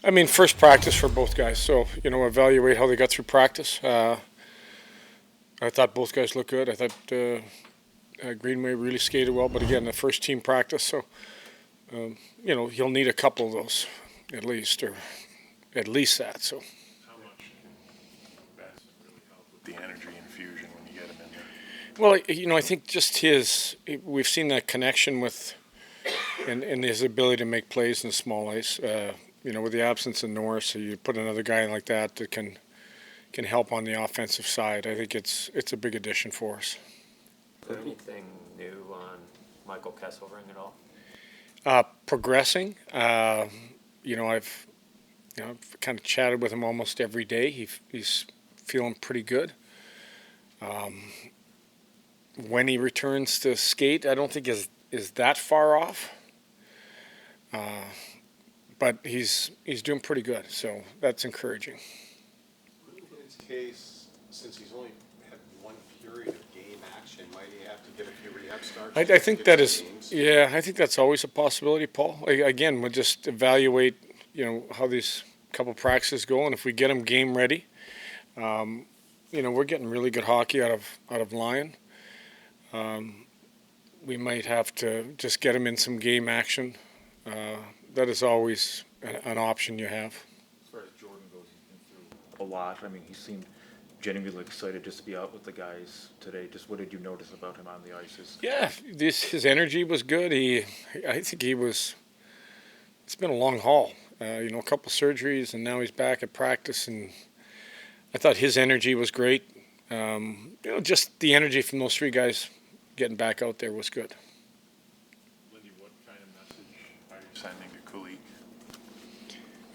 I mean, first practice for both guys, so evaluate how they got through practice. I thought both guys looked good. I thought Greenway really skated well, but again, the first team practice, so he'll need a couple of those at least, or at least that. So. How much can Benson really help with the energy infusion when you get him in there? Well, I think just we've seen that connection with, and his ability to make plays in the small ice. With the absence of Norris, so you put another guy like that can help on the offensive side. I think it's a big addition for us. Is there anything new on Michael Kesselring at all? Progressing. I've kind of chatted with him almost every day. He's feeling pretty good. When he returns to skate, I don't think is that far off. But he's doing pretty good, so that's encouraging. In his case, since he's only had one period of game action, might he have to get a few rehab starts? I think that is, I think that's always a possibility, Paul. Again, we'll just evaluate, how these couple practices go, and if we get them game ready, we're getting really good hockey out of Lyon. We might have to just get him in some game action. That is always an option you have. As far as Jordan goes, he's been through a lot. I mean, he seemed genuinely excited just to be out with the guys today. Just what did you notice about him on the ice? Yeah, his energy was good. I think it's been a long haul. A couple surgeries, and now he's back at practice, and I thought his energy was great. Just the energy from those three guys getting back out there was good. Lindy, what kind of message are you sending to Kulich?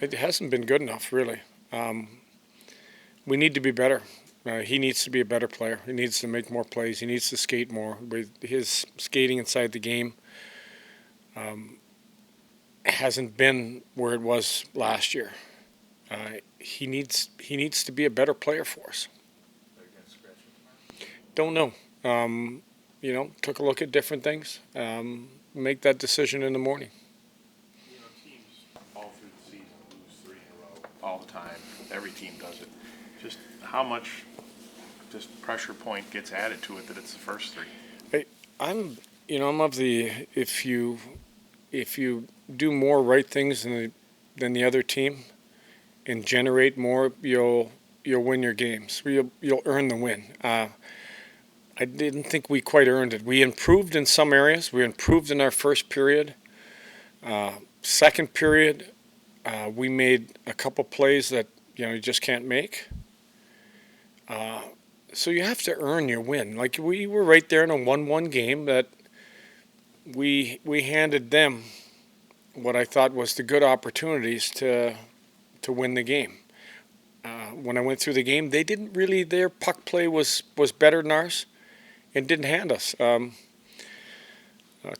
It hasn't been good enough, really. We need to be better. He needs to be a better player. He needs to make more plays. He needs to skate more. With his skating inside the game hasn't been where it was last year. He needs to be a better player for us. Don't know. Took a look at different things. Make that decision in the morning. Teams all through the season lose 3 in a row all the time. Every team does it. Just how much pressure point gets added to it that it's the first 3? I'm of the if you do more right things than the other team and generate more, you'll win your games. You'll earn the win. I didn't think we quite earned it. We improved in some areas. We improved in our first period. Second period, we made a couple plays that you just can't make. So you have to earn your win. Like we were right there in a 1-1 game that we handed them what I thought was the good opportunities to win the game. When I went through the game, they didn't really. Their puck play was better than ours, and didn't hand us. A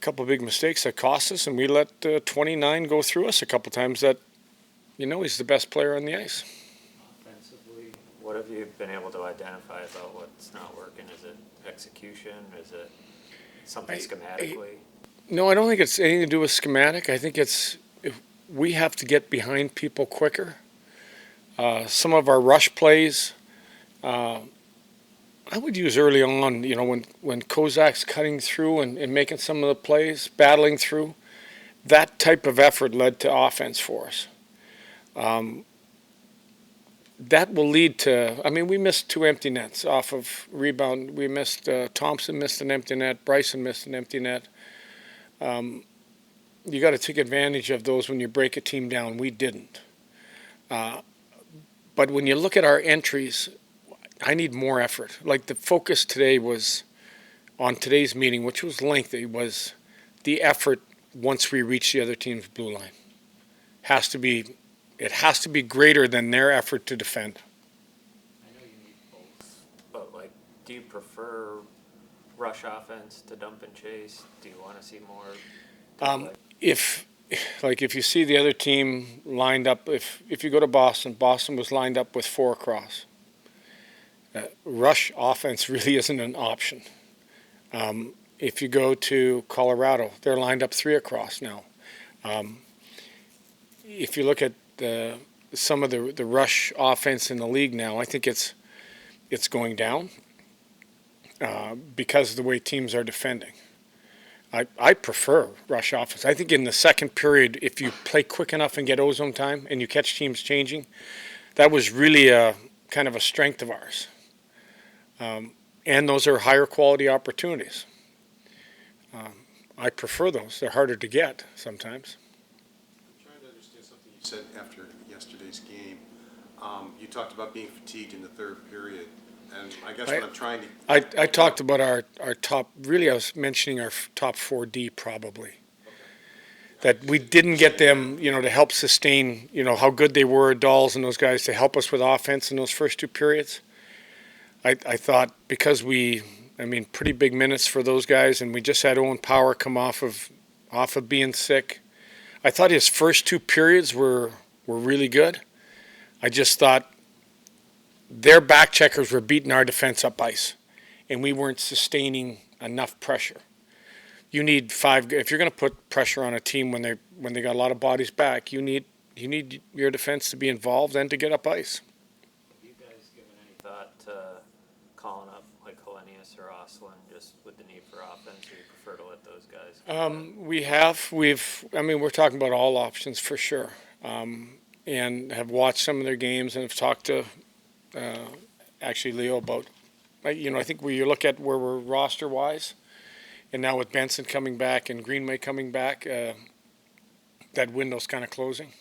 couple of big mistakes that cost us, and we let 29 go through us a couple times. That he's the best player on the ice. Offensively, what have you been able to identify about what's not working? Is it execution? Is it something schematically? No, I don't think it's anything to do with schematic. I think we have to get behind people quicker. Some of our rush plays, I would use early on, when Kozak's cutting through and making some of the plays, battling through, that type of effort led to offense for us. That will lead to, we missed 2 empty nets off of rebound. We missed, Thompson missed an empty net, Bryson missed an empty net. You got to take advantage of those when you break a team down. We didn't. But when you look at our entries, I need more effort. Like the focus today was on today's meeting, which was lengthy, was the effort once we reach the other team's blue line. It has to be greater than their effort to defend. I know you need both, but do you prefer rush offense to dump and chase? Do you want to see more? If you see the other team lined up, if you go to Boston was lined up with 4 across. Rush offense really isn't an option. If you go to Colorado, they're lined up 3 across now. If you look at some of the rush offense in the league now. I think it's going down because of the way teams are defending. I prefer rush offense. I think in the second period, if you play quick enough and get ozone time and you catch teams changing, that was really a kind of a strength of ours. And those are higher quality opportunities. I prefer those. They're harder to get sometimes. I'm trying to understand something you said after yesterday's game. You talked about being fatigued in the third period, and I guess what I'm trying to... I talked about our top, really I was mentioning our top 4D probably. That we didn't get them, to help sustain, how good they were, Dolls and those guys, to help us with offense in those first two periods. I thought because pretty big minutes for those guys, and we just had Owen Power come off of being sick. I thought his first two periods were really good. I just thought their back checkers were beating our defense up ice, and we weren't sustaining enough pressure. You need if you're going to put pressure on a team when they got a lot of bodies back, you need your defense to be involved and to get up ice. Have you guys given any thought to calling up like Hellenius or Oslin just with the need for offense, or you prefer to let those guys? We have. We're talking about all options for sure, and have watched some of their games and have talked to actually Leo about. I think when you look at where we're roster wise, and now with Benson coming back and Greenway coming back, that window's kind of closing.